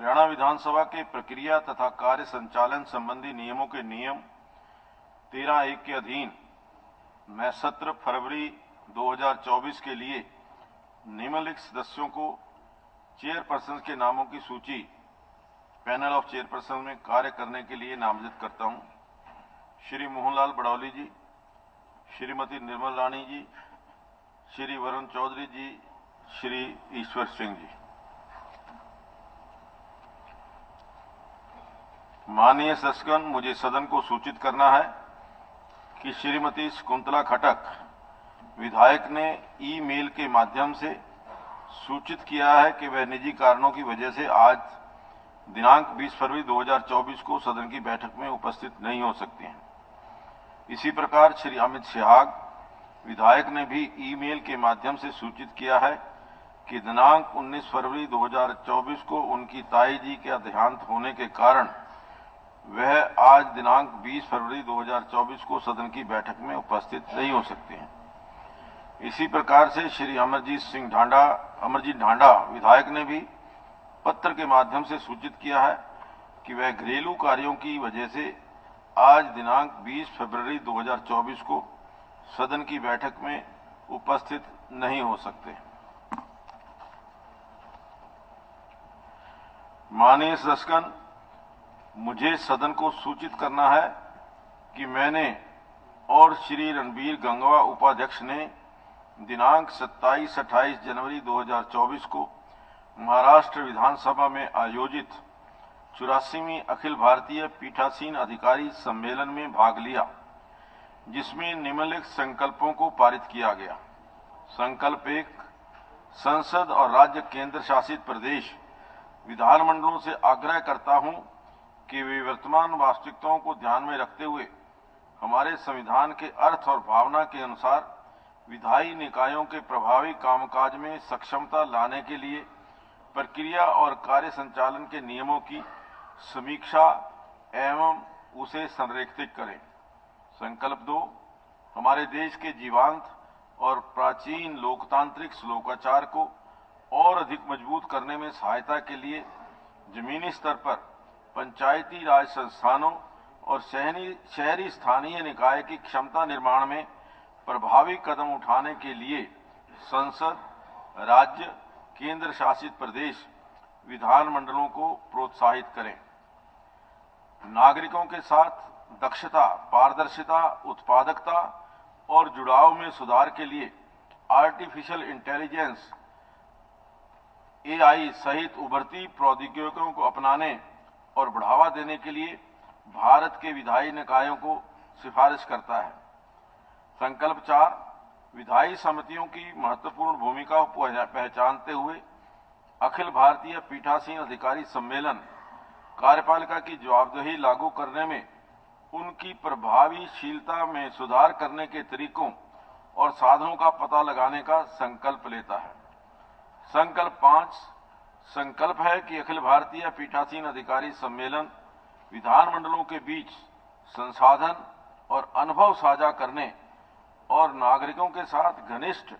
हरियाणा विधानसभा के प्रक्रिया तथा कार्य संचालन संबंधी नियमों के नियम 13(1) के अधीन मैं सत्र फरवरी 2024 के लिए निम्नलिखित सदस्यों को चेयरपर्सन के नामों की सूची पैनल ऑफ चेयरपर्सन में कार्य करने के लिए नामजद करता हूं। श्री मोहनलाल बड़ौली जी, श्रीमती निर्मल रानी जी, श्री वरुण चौधरी जी, श्री ईश्वर सिंह जी। माननीय सदस्यगण, मुझे सदन को सूचित करना है कि श्रीमती शकुंतला खटक विधायक ने ईमेल के माध्यम से सूचित किया है कि वह निजी कारणों की वजह से आज दिनांक 20 फरवरी 2024 को सदन की बैठक में उपस्थित नहीं हो सकती हैं। इसी प्रकार श्री अमित सिहाग विधायक ने भी ईमेल के माध्यम से सूचित किया है कि दिनांक 19 फरवरी 2024 को उनकी ताई जी का देहांत होने के कारण वह आज दिनांक 20 फरवरी 2024 को सदन की बैठक में उपस्थित नहीं हो सकते हैं। इसी प्रकार से श्री अमरजीत ढांडा विधायक ने भी पत्र के माध्यम से सूचित किया है कि वह घरेलू कार्यों की वजह से आज दिनांक 20 फरवरी 2024 को सदन की बैठक में उपस्थित नहीं हो सकते। माननीय सदस्यगण, मुझे सदन को सूचित करना है कि मैंने और श्री रणबीर गंगवा उपाध्यक्ष ने दिनांक 27-28 जनवरी 2024 को महाराष्ट्र विधानसभा में आयोजित 84वीं अखिल भारतीय पीठासीन अधिकारी सम्मेलन में भाग लिया, जिसमें निम्नलिखित संकल्पों को पारित किया गया। संकल्प 1, संसद और राज्य केंद्र शासित प्रदेश विधानमंडलों से आग्रह करता हूं कि वे वर्तमान वास्तविकताओं को ध्यान में रखते हुए हमारे संविधान के अर्थ और भावना के अनुसार विधायी निकायों के प्रभावी कामकाज में सक्षमता लाने के लिए प्रक्रिया और कार्य संचालन के नियमों की समीक्षा एवं उसे संरेखित करें। संकल्प 2, हमारे देश के जीवांत और प्राचीन लोकतांत्रिक श्लोकाचार को और अधिक मजबूत करने में सहायता के लिए जमीनी स्तर पर पंचायती राज संस्थानों और शहरी स्थानीय निकाय की क्षमता निर्माण में प्रभावी कदम उठाने के लिए संसद, राज्य, केंद्र शासित प्रदेश विधानमंडलों को प्रोत्साहित करें। नागरिकों के साथ दक्षता, पारदर्शिता, उत्पादकता और जुड़ाव में सुधार के लिए आर्टिफिशियल इंटेलिजेंस AI सहित उभरती प्रौद्योगिकियों को अपनाने और बढ़ावा देने के लिए भारत के विधायी निकायों को सिफारिश करता है। संकल्प 4, विधायी समितियों की महत्वपूर्ण भूमिका को पहचानते हुए अखिल भारतीय पीठासीन अधिकारी सम्मेलन कार्यपालिका की जवाबदेही लागू करने में उनकी प्रभावीशीलता में सुधार करने के तरीकों और साधनों का पता लगाने का संकल्प लेता है। संकल्प 5, संकल्प है कि अखिल भारतीय पीठासीन अधिकारी सम्मेलन विधानमंडलों के बीच संसाधन और अनुभव साझा करने और नागरिकों के साथ घनिष्ठ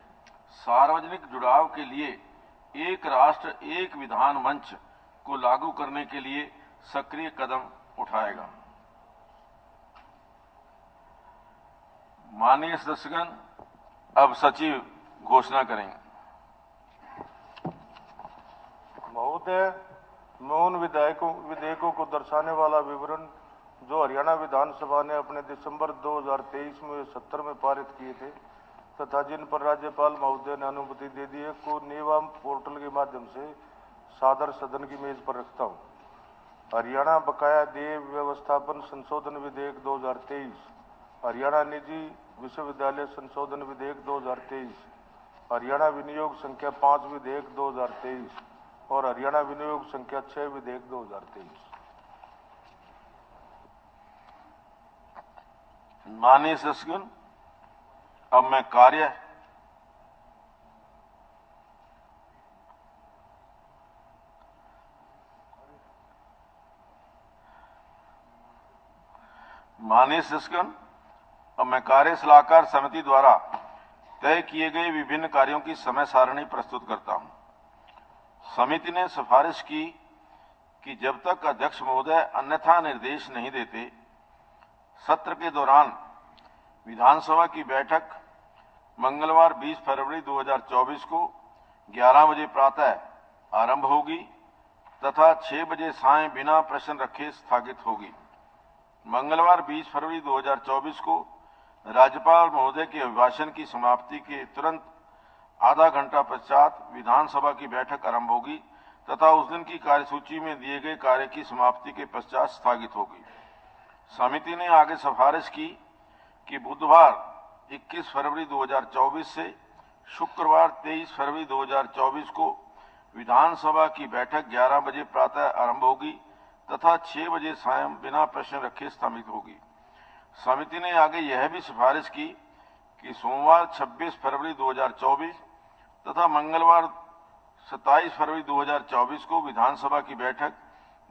सार्वजनिक जुड़ाव के लिए एक राष्ट्र एक विधान मंच को लागू करने के लिए सक्रिय कदम उठाएगा। माननीय सदस्यगण, अब सचिव घोषणा करेंगे। महोदय, मैं उन विधेयकों को दर्शाने वाला विवरण जो हरियाणा विधानसभा ने अपने दिसंबर 2023 में सत्र में पारित किए थे तथा जिन पर राज्यपाल महोदय ने अनुमति दे दी है को नियम पोर्टल के माध्यम से सादर सदन की मेज पर रखता हूं। हरियाणा बकाया देय व्यवस्थापन संशोधन विधेयक 2023, हरियाणा निजी विश्वविद्यालय संशोधन विधेयक 2023, हरियाणा विनियोग संख्या 5 विधेयक 2023 और हरियाणा विनियोग संख्या 6 विधेयक 2023। माननीय सदस्यगण, अब मैं कार्य सलाहकार समिति द्वारा तय किए गए विभिन्न कार्यों की समय सारणी प्रस्तुत करता हूं। समिति ने सिफारिश की कि जब तक अध्यक्ष महोदय अन्यथा निर्देश नहीं देते, सत्र के दौरान विधानसभा की बैठक मंगलवार 20 फरवरी 2024 को 11 बजे प्रातः आरंभ होगी तथा 6 बजे सायं बिना प्रश्न रखे स्थगित होगी। मंगलवार 20 फरवरी 2024 को राज्यपाल महोदय के अभिभाषण की समाप्ति के तुरंत आधा घंटा पश्चात विधानसभा की बैठक आरंभ होगी तथा उस दिन की कार्यसूची में दिए गए कार्य की समाप्ति के पश्चात स्थगित होगी। समिति ने आगे सिफारिश की कि बुधवार 21 फरवरी 2024 से शुक्रवार 23 फरवरी 2024 को विधानसभा की बैठक 11 बजे प्रातः आरंभ होगी तथा 6 बजे सायं बिना प्रश्न रखे स्थगित होगी। समिति ने आगे यह भी सिफारिश की कि सोमवार 26 फरवरी 2024 तथा मंगलवार 27 फरवरी 2024 को विधानसभा की बैठक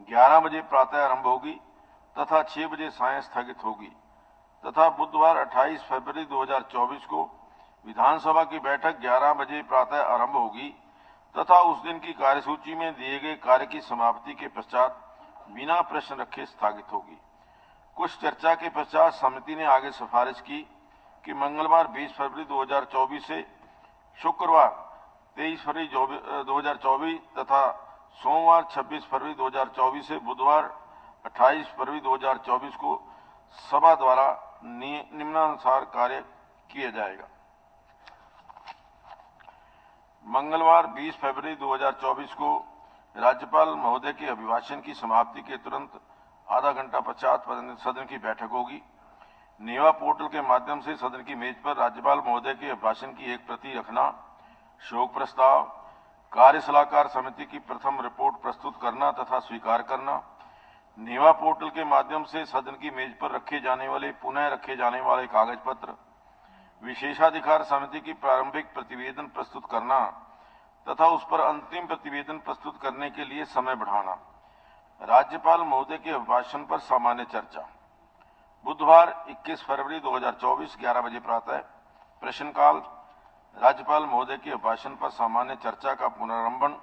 11 बजे प्रातः आरंभ होगी तथा 6 बजे सायं स्थगित होगी तथा बुधवार 28 फरवरी 2024 को विधानसभा की बैठक 11 बजे प्रातः आरंभ होगी तथा उस दिन की कार्यसूची में दिए गए कार्य की समाप्ति के पश्चात बिना प्रश्न रखे स्थगित होगी। कुछ चर्चा के पश्चात समिति ने आगे सिफारिश की कि मंगलवार 20 फरवरी 2024 से शुक्रवार 23 फरवरी 2024 तथा सोमवार 26 फरवरी 2024 से बुधवार 28 फरवरी 2024 को सभा द्वारा निम्नानुसार कार्य किया जाएगा। मंगलवार 20 फरवरी 2024 को राज्यपाल महोदय के अभिभाषण की समाप्ति के तुरंत आधा घंटा पश्चात सदन की बैठक होगी। नेवा पोर्टल के माध्यम से सदन की मेज पर राज्यपाल महोदय के अभिभाषण की एक प्रति रखना, शोक प्रस्ताव, कार्य सलाहकार समिति की प्रथम रिपोर्ट प्रस्तुत करना तथा स्वीकार करना, नेवा पोर्टल के माध्यम से सदन की मेज पर पुनः रखे जाने वाले कागज पत्र, विशेषाधिकार समिति की प्रारंभिक प्रतिवेदन प्रस्तुत करना तथा उस पर अंतिम प्रतिवेदन प्रस्तुत करने के लिए समय बढ़ाना। राज्यपाल महोदय के अभिभाषण पर सामान्य चर्चा। बुधवार 21 फरवरी 2024 11 बजे प्रातः प्रश्नकाल, राज्यपाल महोदय के अभिभाषण पर सामान्य चर्चा का पुनरारंभन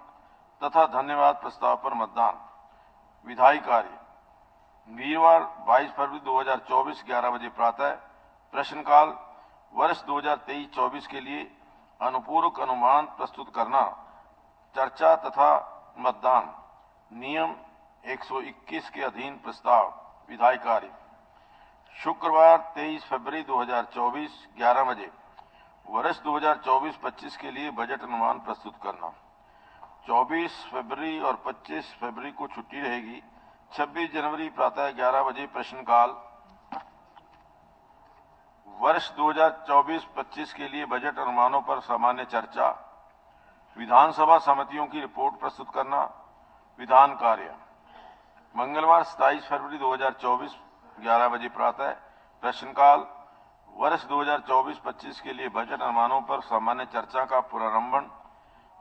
तथा धन्यवाद प्रस्ताव पर मतदान। विधायी कार्य। वीरवार 22 फरवरी 2024 11 बजे प्रातः प्रश्नकाल, वर्ष 2023-24 के लिए अनुपूरक अनुमान प्रस्तुत करना, चर्चा तथा मतदान। नियम 121 के अधीन प्रस्ताव। विधायी कार्य। शुक्रवार 23 फरवरी 2024 11 बजे वर्ष 2024-25 के लिए बजट अनुमान प्रस्तुत करना। 24 फरवरी और 25 फरवरी को छुट्टी रहेगी। 26 जनवरी प्रातः 11 बजे प्रश्नकाल, वर्ष 2024-25 के लिए बजट अनुमानों पर सामान्य चर्चा, विधानसभा समितियों की रिपोर्ट प्रस्तुत करना। विधान कार्य। मंगलवार 27 फरवरी 2024 11 बजे प्रातः प्रश्नकाल, वर्ष 2024-25 के लिए बजट अनुमानों पर सामान्य चर्चा का पुनरारंभन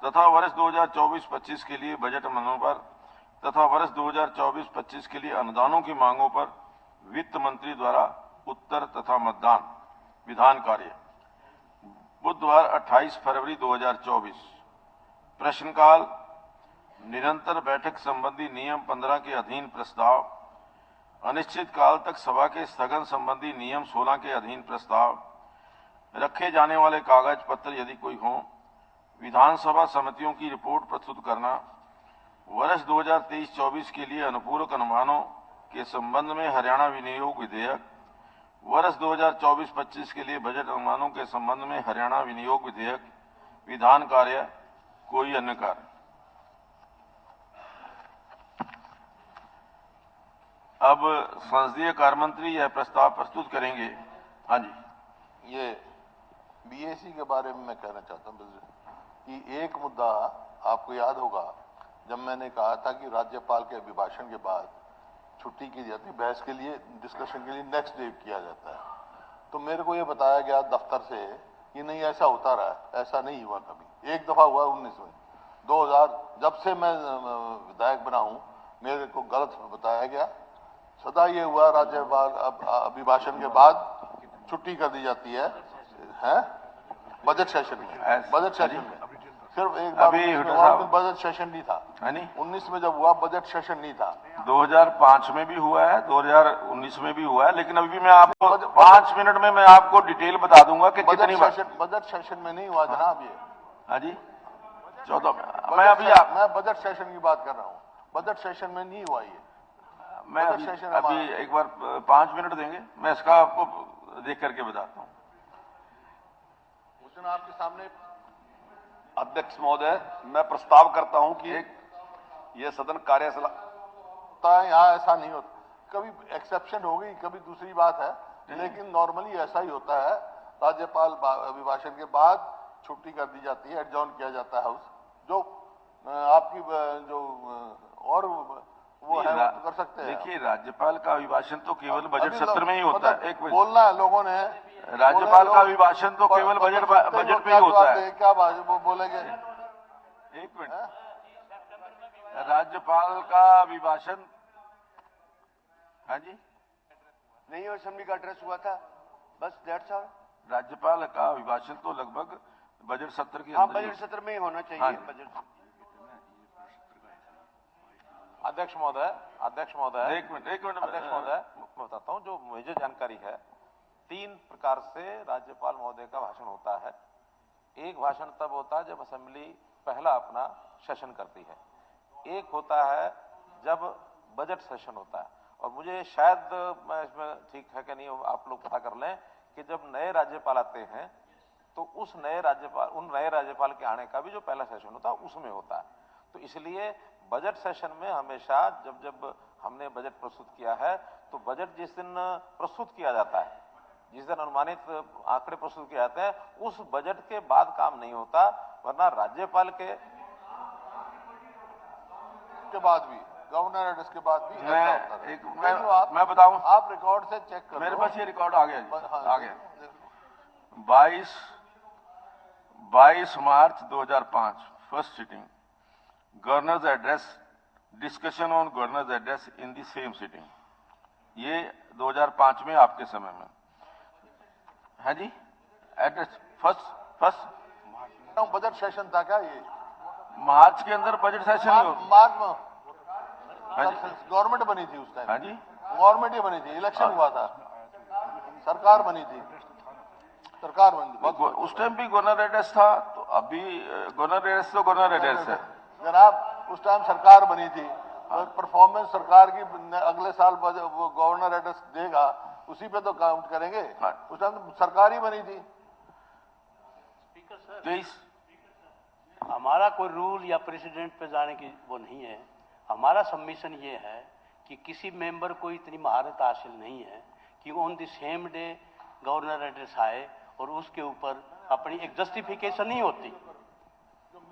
तथा वर्ष 2024-25 के लिए बजट अनुमानों पर तथा वर्ष 2024-25 के लिए अनुदानों की मांगों पर वित्त मंत्री द्वारा उत्तर तथा मतदान। विधान कार्य। बुधवार 28 फरवरी 2024 प्रश्नकाल, निरंतर बैठक संबंधी नियम 15 के अधीन प्रस्ताव, अनिश्चित काल तक सभा के स्थगन संबंधी नियम 16 के अधीन प्रस्ताव, रखे जाने वाले कागज पत्र यदि कोई हो, विधानसभा समितियों की रिपोर्ट प्रस्तुत करना, वर्ष 2023-24 के लिए अनुपूरक अनुमानों के संबंध में हरियाणा विनियोग विधेयक, वर्ष 2024-25 के लिए बजट अनुमानों के संबंध में हरियाणा विनियोग विधेयक। विधान कार्य। कोई अन्य कार्य। अब संसदीय कार्य मंत्री यह प्रस्ताव प्रस्तुत करेंगे। हाँ जी। ये बीएसी के बारे में मैं कहना चाहता हूँ कि एक मुद्दा आपको याद होगा, जब मैंने कहा था कि राज्यपाल के अभिभाषण के बाद छुट्टी की जाती, बहस के लिए, डिस्कशन के लिए नेक्स्ट डे किया जाता है, तो मेरे को ये बताया गया दफ्तर से कि नहीं ऐसा होता रहा। ऐसा नहीं हुआ कभी। एक दफा हुआ 19 में 2000, जब से मैं विधायक बना हूं मेरे को गलत बताया गया। सदा ये हुआ राज्यपाल अभिभाषण के बाद छुट्टी कर दी जाती है, बजट सेशन में। सिर्फ एक बार अभी 19 में हुड्डा हुआ, साहब। बजट सेशन नहीं था। है नहीं, 19 में जब हुआ बजट सेशन नहीं था। 2005 में भी हुआ है, 2019 में भी हुआ है, लेकिन अभी भी मैं आपको बजट- 5 मिनट में मैं आपको डिटेल बता दूंगा कि कितनी बार। बजट सेशन में नहीं हुआ जनाब ये। हाँ जी, 14 में मैं अभी मैं बजट सेशन की बात कर रहा हूँ, बजट सेशन में नहीं हुआ ये। मैं बजट अभी सेशन अभी हमारा- एक बार 5 मिनट देंगे, मैं इसका आपको देख करके बताता हूँ। उस दिन आपके सामने अध्यक्ष महोदय, मैं प्रस्ताव करता हूं कि यह सदन कार्यशाला होता है, यहाँ ऐसा नहीं होता। कभी एक्सेप्शन होगी, कभी दूसरी बात है, लेकिन नॉर्मली ऐसा ही होता है। राज्यपाल अभिभाषण के बाद छुट्टी कर दी जाती है, एडजॉर्न किया जाता है हाउस। जो आपकी जो और वो है वो कर सकते हैं। देखिए, राज्यपाल का अभिभाषण तो केवल बजट सत्र में ही होता है। एक मिनट, बोलना है लोगों ने। राज्यपाल का अभिभाषण तो केवल बजट पे ही होता है। क्या बात वो बोलेंगे? एक मिनट, राज्यपाल का अभिभाषण, हाँ जी, नहीं, और असेंबली का एड्रेस हुआ था, बस दैट्स ऑल। राज्यपाल का अभिभाषण तो लगभग बजट सत्र के हाँ, अंदर ही बजट सत्र में ही होना चाहिए। हाँ। बजट अध्यक्ष महोदय, एक मिनट अध्यक्ष महोदय, मैं बताता हूं जो मुझे जानकारी है। 3 प्रकार से राज्यपाल महोदय का भाषण होता है। एक भाषण तब होता है जब असेंबली पहला अपना सेशन करती है, एक होता है जब बजट सेशन होता है, और मुझे शायद मैं इसमें ठीक है कि नहीं आप लोग पता कर लें कि जब नए राज्यपाल आते हैं तो उन नए राज्यपाल के आने का भी जो पहला सेशन होता है उसमें होता है। तो इसलिए बजट सेशन में हमेशा जब हमने बजट प्रस्तुत किया है तो बजट जिस दिन प्रस्तुत किया जाता है, जिस दिन अनुमानित आंकड़े प्रस्तुत किए जाते हैं, उस बजट के बाद काम नहीं होता, वरना राज्यपाल के बाद भी गवर्नर एड्रेस के बाद भी ऐसा होता है। मैं बताऊं, आप रिकॉर्ड से चेक कर मेरे लो। पास ये रिकॉर्ड आ गया जी, हाँ, आ गया। 22 मार्च 2005 first sitting, governors address, discussion on governors address in the same sitting. ये 2005 में आपके समय में है जी। एड्रेस फर्स्ट बजट सेशन था क्या ये? मार्च के अंदर बजट सेशन ही होगा। मार्च में हाँ जी, गवर्नमेंट बनी थी उस टाइम। हाँ जी, गवर्नमेंट ही बनी थी, इलेक्शन हुआ था, सरकार बनी थी, सरकार बनी थी। उस टाइम भी गवर्नर एड्रेस था, तो अभी गवर्नर एड्रेस तो गवर्नर एड्रेस है जनाब। उस टाइम सरकार बनी थी, तो परफॉर्मेंस सरकार की अगले साल वो गवर्नर एड्रेस देगा, उसी पे तो काउंट करेंगे। उस टाइम सरकार ही बनी थी। 23 हमारा कोई रूल या प्रेसिडेंट पे जाने की वो नहीं है। हमारा सबमिशन ये है कि किसी मेंबर को इतनी महारत हासिल नहीं है कि on the same day governor address आए और उसके ऊपर अपनी एक जस्टिफिकेशन नहीं होती,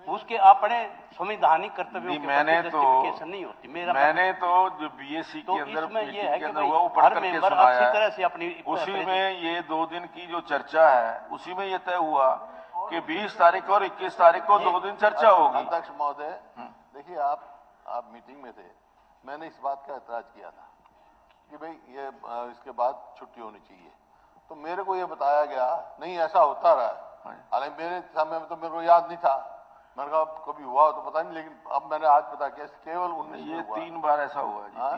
उसके अपने संवैधानिक कर्तव्यों के मैंने प्रति तो जस्टिफिकेशन नहीं होती। मैंने तो जो बीएससी तो के अंदर इसमें ये है के कि अंदर भाई हुआ वो पढ़ हर करके मेंबर सुनाया अच्छी है। तरह से अपनी उसी में ये 2 दिन की जो चर्चा है, उसी में ये तय हुआ कि 20 तारीख और 21 तारीख को 2 दिन चर्चा होगी। अध्यक्ष महोदय, देखिए आप मीटिंग में थे, मैंने इस बात का ऐतराज किया था कि भाई ये इसके बाद छुट्टी होनी चाहिए, तो मेरे को ये बताया गया नहीं ऐसा होता रहा है। हालांकि मेरे समय में तो मेरे को याद नहीं था, मैंने कहा कभी हुआ तो पता नहीं, लेकिन अब मैंने आज पता किया केवल 19 ये में हुआ। 3 बार ऐसा हुआ जी, हाँ?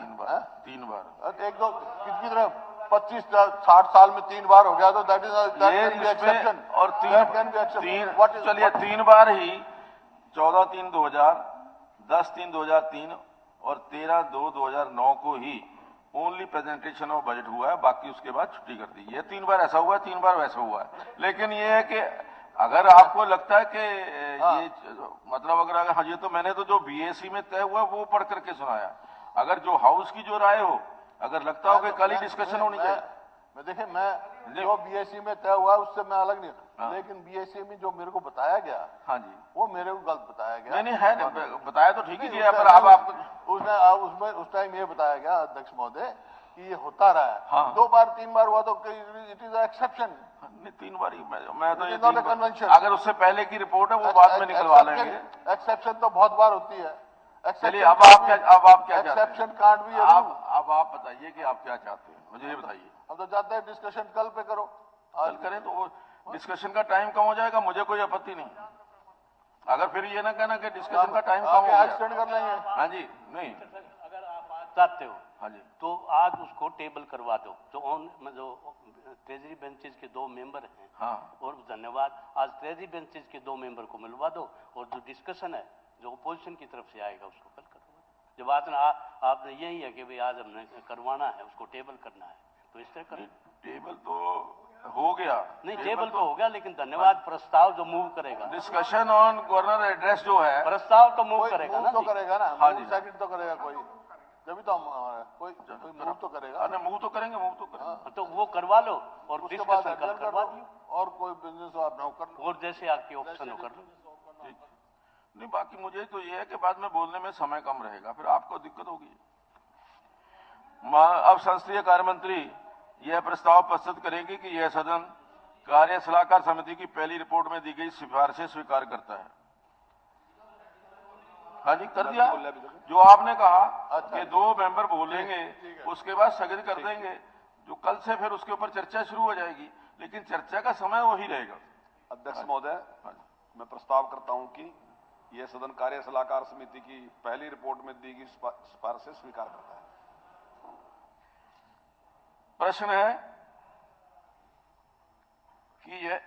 3 बार। एक दो कितनी तरह 25-60 साल में 3 बार हो गया, तो दैट इज एक्सेप्शन। और 3 चलिए 3 बार ही 14/3/2000, 10/3/2003 और 13/2/2009 को ही ओनली प्रेजेंटेशन ऑफ बजट हुआ है, बाकी उसके बाद छुट्टी कर दी। ये 3 बार ऐसा हुआ है, 3 बार वैसा हुआ है। लेकिन ये है कि अगर आपको लगता है कि ये मतलब अगर हाँ, ये तो मैंने तो जो बीएससी में तय हुआ वो पढ़ करके सुनाया। अगर जो हाउस की जो राय हो, अगर लगता हो कि कल ही डिस्कशन होनी चाहिए। देखिए मैं जो बीएससी में तय हुआ उससे मैं अलग नहीं, लेकिन बीएससी में जो मेरे को बताया गया, हाँ जी, वो मेरे को गलत बताया गया। नहीं है, बताया तो ठीक ही दिया, पर अब आप उसमें उस टाइम ये बताया गया अध्यक्ष महोदय कि ये होता रहा है। हाँ। 2 बार 3 बार हुआ तो इट इज एक्सेप्शन। नहीं 3 बार ही मैं तो ये It is not 3 a bar, convention. अगर उससे पहले की रिपोर्ट है वो बाद में निकलवा लेंगे। एक्सेप्शन तो बहुत बार होती है। चलिए अब आप क्या चाहते हैं? एक्सेप्शन कांट भी अब आप बताइए कि आप क्या चाहते हैं, मुझे ये बताइए। हम तो चाहते हैं डिस्कशन कल पे करो, कल करें तो वो डिस्कशन का टाइम कम हो जाएगा, मुझे कोई आपत्ति नहीं। अगर फिर ये ना कहना कि डिस्कशन का टाइम कम आगे हो आज गया। एक्सटेंड कर लेंगे। हाँ जी, नहीं, अगर आप आज चाहते हो हाँ जी, तो आज उसको टेबल करवा दो। जो ट्रेजरी बेंचेस के 2 मेंबर हैं, हाँ, और धन्यवाद, आज ट्रेजरी बेंचेस के 2 मेंबर को मिलवा दो, और जो डिस्कशन है जो अपोजिशन की तरफ से आएगा उसको कल करवा दो। जब आपने यही है कि भाई आज हमने करवाना है, उसको टेबल करना है, तो इस तरह करें। टेबल तो हो गया, नहीं, टेबल तो हो गया, लेकिन धन्यवाद, प्रस्ताव जो मूव करेगा, डिस्कशन ऑन गवर्नर एड्रेस जो है, प्रस्ताव तो मूव कोई करेगा मूव ना तो जी। करेगा ना, हाँ मूव जी। सेकंड तो करेगा कोई, जब तो हम कोई मूव तो करेगा। अरे मूव तो करेंगे, मूव तो करेंगे। तो वो करवा लो और उसके बाद डिस्कशन कल adjourn कर करवा दो, दियो, और कोई बिजनेस हो आप ना कर लो। और जैसे आपकी ऑप्शन हो कर लो। ठीक। नहीं, बाकी मुझे तो ये है कि बाद में बोलने में समय कम रहेगा, फिर आपको दिक्कत होगी। अब संसदीय कार्य मंत्री यह प्रस्ताव प्रस्तुत करेंगे कि यह सदन कार्य सलाहकार समिति की पहली रिपोर्ट में दी गई सिफारिशें स्वीकार करता है। हाँ जी, कर दिया। जो आपने कहा कि 2 मेंबर बोलेंगे, उसके बाद स्थगित कर देंगे, जो कल से फिर उसके ऊपर चर्चा शुरू हो जाएगी, लेकिन चर्चा का समय वही रहेगा। अध्यक्ष महोदय, मैं प्रस्ताव करता हूं कि यह सदन कार्य सलाहकार समिति की पहली रिपोर्ट में दी गई सिफारिशें स्वीकार करता है। प्रश्न है कि यह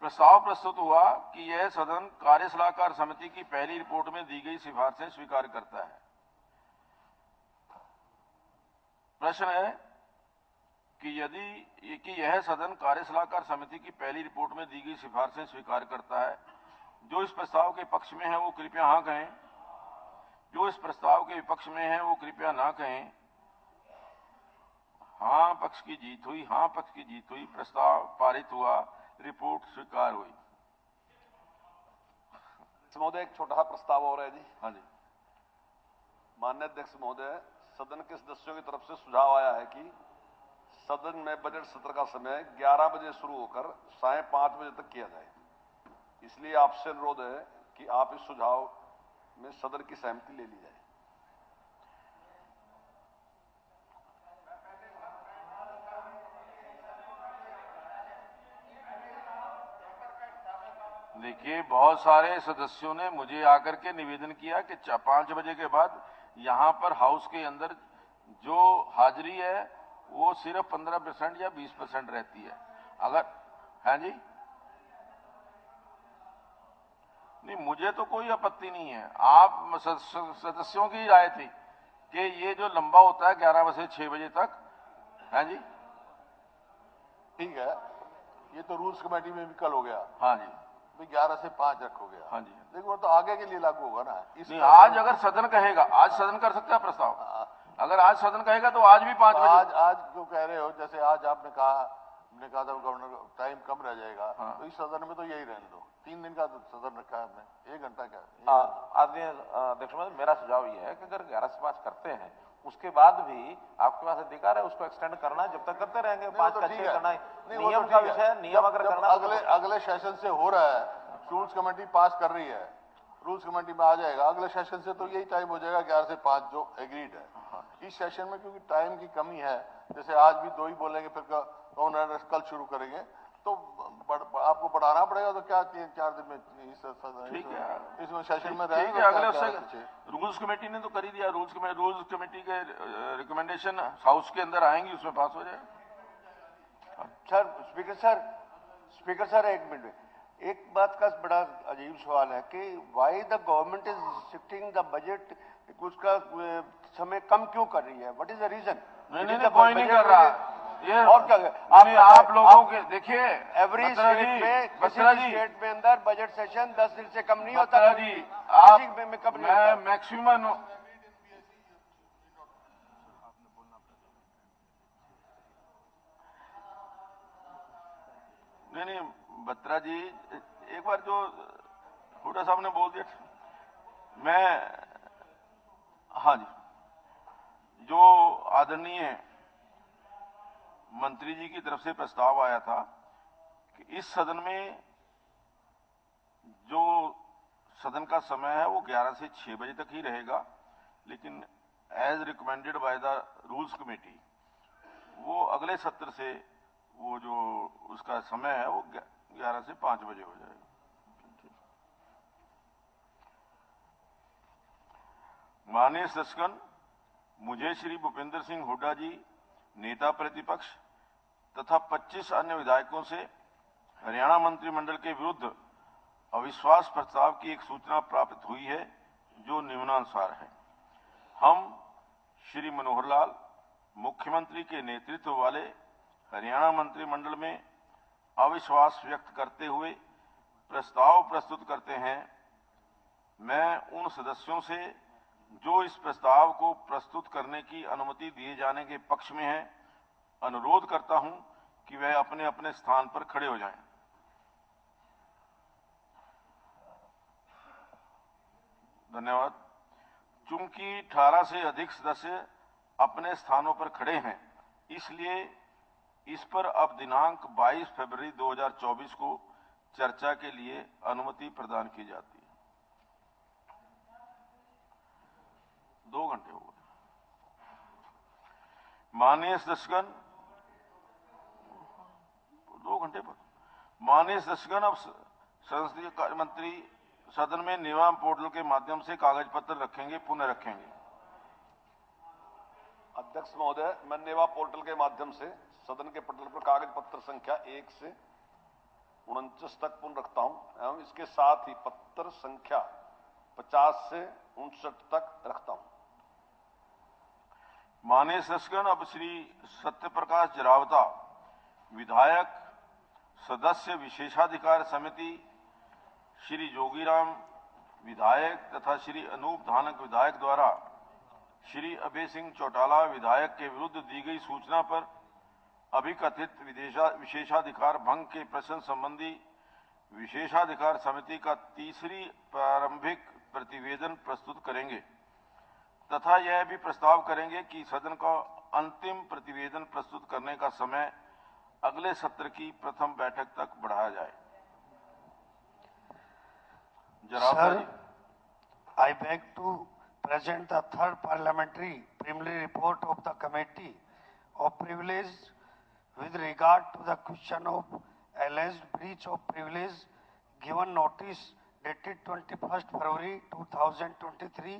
प्रस्ताव प्रस्तुत हुआ कि यह सदन कार्य सलाहकार समिति की पहली रिपोर्ट में दी गई सिफारिशें स्वीकार करता है। प्रश्न है कि यह सदन कार्य सलाहकार समिति की पहली रिपोर्ट में दी गई सिफारिशें स्वीकार करता है। जो इस प्रस्ताव के पक्ष में है वो कृपया हाँ कहें, जो इस प्रस्ताव के विपक्ष में है वो कृपया ना कहें। हाँ पक्ष की जीत हुई, हाँ पक्ष की जीत हुई, प्रस्ताव पारित हुआ, रिपोर्ट स्वीकार हुई। महोदय, एक छोटा सा प्रस्ताव और है जी। हाँ जी, माननीय अध्यक्ष महोदय, सदन के सदस्यों की तरफ से सुझाव आया है कि सदन में बजट सत्र का समय 11 बजे शुरू होकर 5:30 बजे तक किया जाए। इसलिए आपसे अनुरोध है कि आप इस सुझाव में सदन की सहमति ले ली जाए। देखिए, बहुत सारे सदस्यों ने मुझे आकर के निवेदन किया कि 5 बजे के बाद यहाँ पर हाउस के अंदर जो हाजिरी है वो सिर्फ 15% या 20% रहती है। अगर हाँ जी, नहीं, मुझे तो कोई आपत्ति नहीं है। आप सदस्यों की राय थी कि ये जो लंबा होता है 11 बजे से 6 बजे तक। हाँ जी, ठीक है, ये तो रूल्स कमेटी में भी कल हो गया, हाँ जी, भी 11 से 5 रखोगे। हाँ जी, लेकिन वो तो आगे के लिए लागू होगा ना। नहीं, आज अगर सदन कहेगा, आज सदन कर सकता है प्रस्ताव। अगर आज सदन कहेगा तो आज भी 5 बजे। आज क्यों कह रहे हो? जैसे आज आपने कहा था गवर्नर टाइम कम रह जाएगा, तो इस सदन में तो यही रहने दो। 3 दिन का सदन रखा है हमने, 1 घंटा का। आदरणीय अध्यक्ष महोदय, मेरा सुझाव ये है कि अगर 11 से 5 करते हैं, उसके बाद भी आपके पास अधिकार है उसको एक्सटेंड करना है, जब तक करते रहेंगे। 5 का 6 करना है, नियम का विषय है। नियम अगर करना अगले सेशन से हो रहा है, रूल्स कमेटी पास कर रही है, रूल्स कमेटी में आ जाएगा, अगले सेशन से तो यही टाइम हो जाएगा 11 से 5 जो एग्रीड है। इस सेशन में क्योंकि टाइम की कमी है, जैसे आज भी 2 ही बोलेंगे, फिर गवर्नर कल शुरू करेंगे, तो आपको बढ़ाना पड़ेगा। तो क्या 3-4 दिन में इसमें सेशन में रहेगा। अगले रूल्स कमेटी ने तो कर ही दिया। रूल्स कमेटी के रिकमेंडेशन हाउस के अंदर आएंगी, उसमें पास हो जाएगा। स्पीकर सर 1 मिनट, एक बात का बड़ा अजीब सवाल है कि why the government is restricting the budget, उसका समय कम क्यों कर रही है? What is the reason? नहीं, कोई नहीं कर रहा ये। और क्या आप लोगों के देखिए, एवरी स्टेट में, किसी भी स्टेट में अंदर बजट सेशन 10 दिन से कम नहीं होता जी। मैं मैक्सिमम नहीं, बत्रा जी, एक बार जो हुड्डा साहब ने बोल दिया, हाँ जी, जो आदरणीय मंत्री जी की तरफ से प्रस्ताव आया था कि इस सदन में जो सदन का समय है वो 11 से 6 बजे तक ही रहेगा, लेकिन as recommended by the rules committee वो अगले सत्र से वो जो उसका समय है वो 11 से 5 बजे हो जाएगा। माननीय सदस्यगण, मुझे श्री भूपेंद्र सिंह हुड्डा जी, नेता प्रतिपक्ष तथा 25 अन्य विधायकों से हरियाणा मंत्रिमंडल के विरुद्ध अविश्वास प्रस्ताव की एक सूचना प्राप्त हुई है, जो निम्नानुसार है। हम श्री मनोहर लाल, मुख्यमंत्री के नेतृत्व वाले हरियाणा मंत्रिमंडल में अविश्वास व्यक्त करते हुए प्रस्ताव प्रस्तुत करते हैं। मैं उन सदस्यों से जो इस प्रस्ताव को प्रस्तुत करने की अनुमति दिए जाने के पक्ष में हैं, अनुरोध करता हूं कि वे अपने अपने स्थान पर खड़े हो जाएं। धन्यवाद। चूंकि 18 से अधिक सदस्य अपने स्थानों पर खड़े हैं, इसलिए इस पर अब दिनांक 22 फरवरी 2024 को चर्चा के लिए अनुमति प्रदान की जाती है। 2 घंटे हो गए। माननीय सदस्यगण, 2 घंटे पर माननीय सदस्यगण, अब संसदीय कार्य मंत्री सदन में नियम पोर्टल के माध्यम से कागज पत्र रखेंगे, पुनः रखेंगे। अध्यक्ष महोदय, मैं नेवा पोर्टल के माध्यम से सदन के पटल पर कागज पत्र संख्या 1 से 49 तक पुनः रखता हूं एवं इसके साथ ही पत्र संख्या 50 से 59 तक रखता हूं। माननीय सदस्यगण, अब श्री सत्यप्रकाश जरावता, विधायक सदस्य विशेषाधिकार समिति, श्री जोगीराम, विधायक तथा श्री अनूप धानक, विधायक द्वारा श्री अभय सिंह चौटाला, विधायक के विरुद्ध दी गई सूचना पर अभिकथित विशेषाधिकार भंग के प्रश्न संबंधी विशेषाधिकार समिति का तीसरी प्रारंभिक प्रतिवेदन प्रस्तुत करेंगे तथा यह भी प्रस्ताव करेंगे कि सदन का अंतिम प्रतिवेदन प्रस्तुत करने का समय अगले सत्र की प्रथम बैठक तक बढ़ाया जाए। Sir, I beg to present the third parliamentary preliminary report of the Committee of Privilege with regard to the question of alleged breach of privilege given notice dated 21st February 2023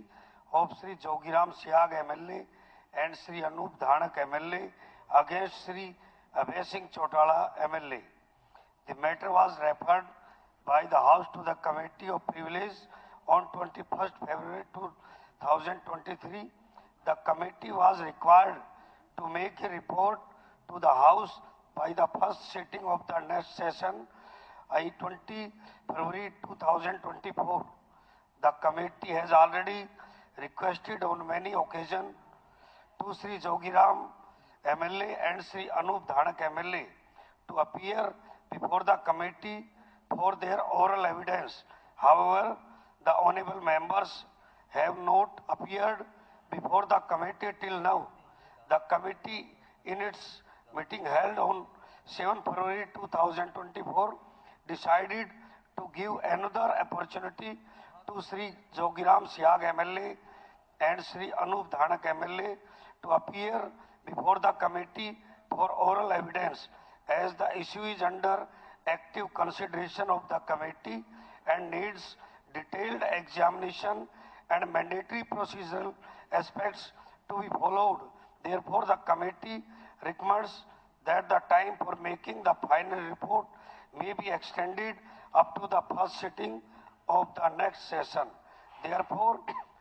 of Sri Jogiram Siag MLA and Sri Anup Dhanak MLA against Sri Abhay Singh Chautala MLA. The matter was referred by the House to the Committee of Privilege on 21st February 2023. The committee was required to make a report to the House by the first sitting of the next session, 20 February 2024. The committee has already requested on many occasions to Sri Jogiram MLA and Sri Anup Dhanak MLA to appear before the committee for their oral evidence. However, the honorable members have not appeared before the committee till now. The committee, in its meeting held on 7 February 2024, decided to give another opportunity to Sri Jogiram Siag MLA and Sri Anup Dhanak MLA to appear before the committee for oral evidence, as the issue is under active consideration of the committee and needs detailed examination and mandatory procedural aspects to be followed. Therefore, the committee recommends that the time for making the final report may be extended up to the first sitting of the next session. Therefore,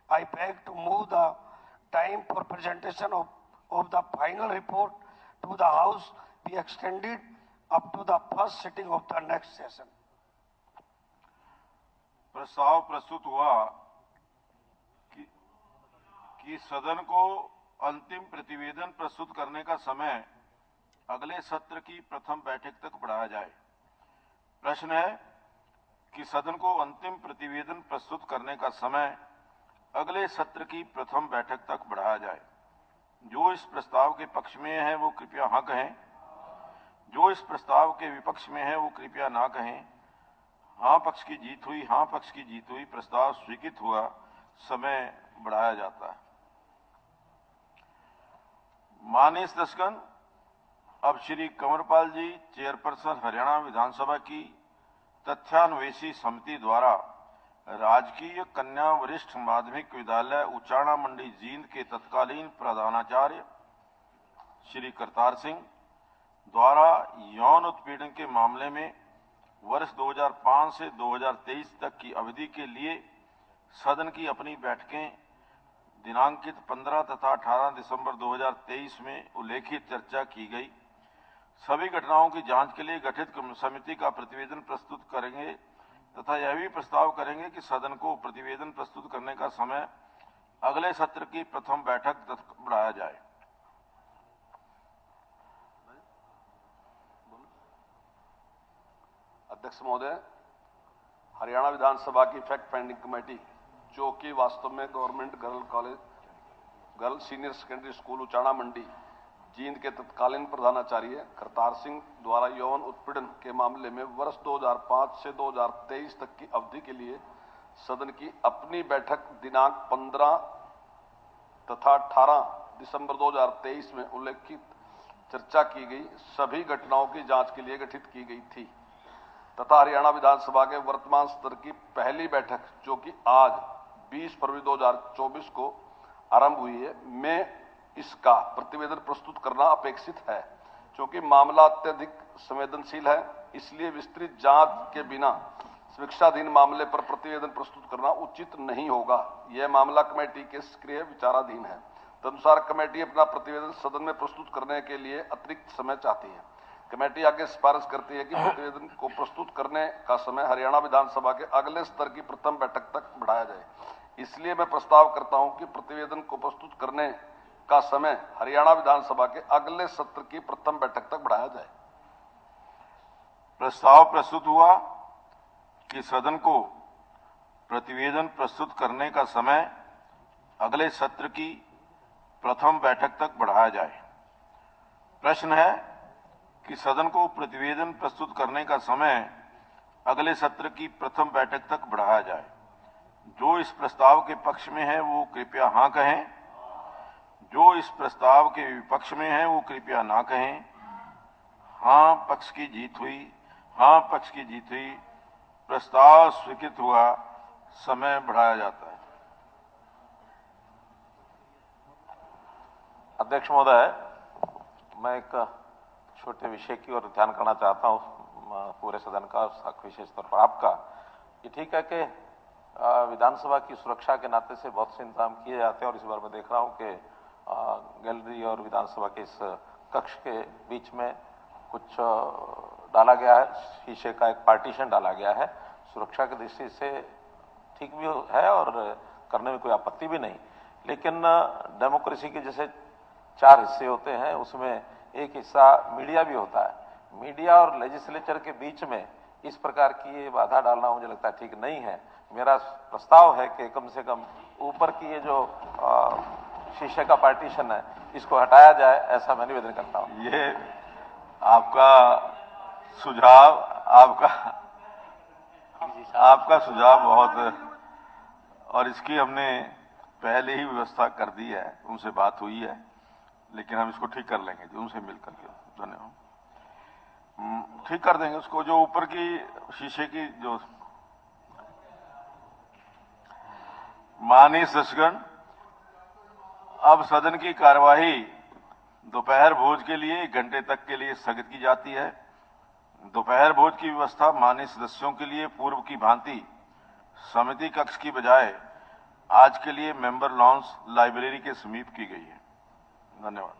I beg to move the time for presentation of the final report to the House be extended up to the first sitting of the next session. प्रस्ताव प्रस्तुत हुआ कि सदन को अंतिम प्रतिवेदन प्रस्तुत करने का समय अगले सत्र की प्रथम बैठक तक बढ़ाया जाए। प्रश्न है कि सदन को अंतिम प्रतिवेदन प्रस्तुत करने का समय अगले सत्र की प्रथम बैठक तक बढ़ाया जाए। जो इस प्रस्ताव के पक्ष में है वो कृपया हाँ कहें, जो इस प्रस्ताव के विपक्ष में है वो कृपया ना कहें। हाँ पक्ष की जीत हुई, हाँ पक्ष की जीत हुई। प्रस्ताव स्वीकृत हुआ, समय बढ़ाया जाता है। माननीय सदस्यगण, अब श्री कंवरपाल जी, चेयरपर्सन हरियाणा विधानसभा की तथ्यान्वेषी समिति द्वारा राजकीय कन्या वरिष्ठ माध्यमिक विद्यालय उचाणा मंडी जींद के तत्कालीन प्रधानाचार्य श्री करतार सिंह द्वारा यौन उत्पीड़न के मामले में वर्ष 2005 से 2023 तक की अवधि के लिए सदन की अपनी बैठकें दिनांकित 15 तथा 18 दिसंबर 2023 में उल्लेखित चर्चा की गई। सभी घटनाओं की जांच के लिए गठित समिति का प्रतिवेदन प्रस्तुत करेंगे तथा यह भी प्रस्ताव करेंगे कि सदन को प्रतिवेदन प्रस्तुत करने का समय अगले सत्र की प्रथम बैठक तक बढ़ाया जाए। अध्यक्ष महोदय, हरियाणा विधानसभा की फैक्ट फाइंडिंग कमेटी, जो कि वास्तव में government girl senior secondary school Uchana Mandi Jind के तत्कालीन प्रधानाचार्य करतार सिंह द्वारा यौन उत्पीड़न के मामले में वर्ष 2005 से 2023 तक की अवधि के लिए सदन की अपनी बैठक दिनांक 15 तथा 18 दिसंबर 2023 में उल्लेखित चर्चा की गई सभी घटनाओं की जांच के लिए गठित की गई थी तथा हरियाणा विधानसभा के वर्तमान सत्र की पहली बैठक, जो कि आज 20 फरवरी 2024 को आरंभ हुई है, में इसका प्रतिवेदन प्रस्तुत करना अपेक्षित है। क्योंकि मामला अत्यधिक संवेदनशील है, इसलिए विस्तृत जांच के बिना समीक्षाधीन मामले पर प्रतिवेदन प्रस्तुत करना उचित नहीं होगा। यह मामला कमेटी के सक्रिय विचाराधीन है। तदनुसार कमेटी अपना प्रतिवेदन सदन में प्रस्तुत करने के लिए अतिरिक्त समय चाहती है। कमेटी आगे सिफारिश करती है कि प्रतिवेदन को प्रस्तुत करने का समय हरियाणा विधानसभा के अगले स्तर की प्रथम बैठक तक बढ़ाया जाए। इसलिए मैं प्रस्ताव करता हूं कि प्रतिवेदन को प्रस्तुत करने का समय हरियाणा विधानसभा के अगले सत्र की प्रथम बैठक तक बढ़ाया जाए। प्रस्ताव प्रस्तुत हुआ कि सदन को प्रतिवेदन प्रस्तुत करने का समय अगले सत्र की प्रथम बैठक तक बढ़ाया जाए। प्रश्न है कि सदन को प्रतिवेदन प्रस्तुत करने का समय अगले सत्र की प्रथम बैठक तक बढ़ाया जाए। जो इस प्रस्ताव के पक्ष में है वो कृपया हाँ कहें, जो इस प्रस्ताव के विपक्ष में है वो कृपया ना कहें। हाँ पक्ष की जीत हुई, हाँ पक्ष की जीत हुई। प्रस्ताव स्वीकृत हुआ, समय बढ़ाया जाता है। अध्यक्ष महोदय, मैं एक छोटे विषय की ओर ध्यान करना चाहता हूँ पूरे सदन का, विशेष तौर पर आपका। ये ठीक है कि विधानसभा की सुरक्षा के नाते से बहुत से इंतजाम किए जाते हैं और इस बार मैं देख रहा हूँ कि गैलरी और विधानसभा के इस कक्ष के बीच में कुछ डाला गया है, शीशे का एक पार्टीशन डाला गया है। सुरक्षा की दृष्टि से ठीक भी है और करने में कोई आपत्ति भी नहीं, लेकिन डेमोक्रेसी के जैसे 4 हिस्से होते हैं, उसमें एक हिस्सा मीडिया भी होता है। मीडिया और लेजिस्लेचर के बीच में इस प्रकार की ये बाधा डालना मुझे लगता है ठीक नहीं है। मेरा प्रस्ताव है कि कम से कम ऊपर की ये जो शीशे का पार्टीशन है इसको हटाया जाए, ऐसा मैं निवेदन करता हूँ। ये आपका सुझाव आपका सुझाव बहुत, और इसकी हमने पहले ही व्यवस्था कर दी है, उनसे बात हुई है, लेकिन हम इसको ठीक कर लेंगे उनसे मिल करके। धन्यवाद। ठीक कर देंगे उसको। जो ऊपर की शीशे की जो माननीय सदस्यगण, अब सदन की कार्यवाही दोपहर भोज के लिए 1 घंटे तक के लिए स्थगित की जाती है। दोपहर भोज की व्यवस्था माननीय सदस्यों के लिए पूर्व की भांति समिति कक्ष की बजाय आज के लिए मेंबर लॉन्स लाइब्रेरी के समीप की गई है। धन्यवाद।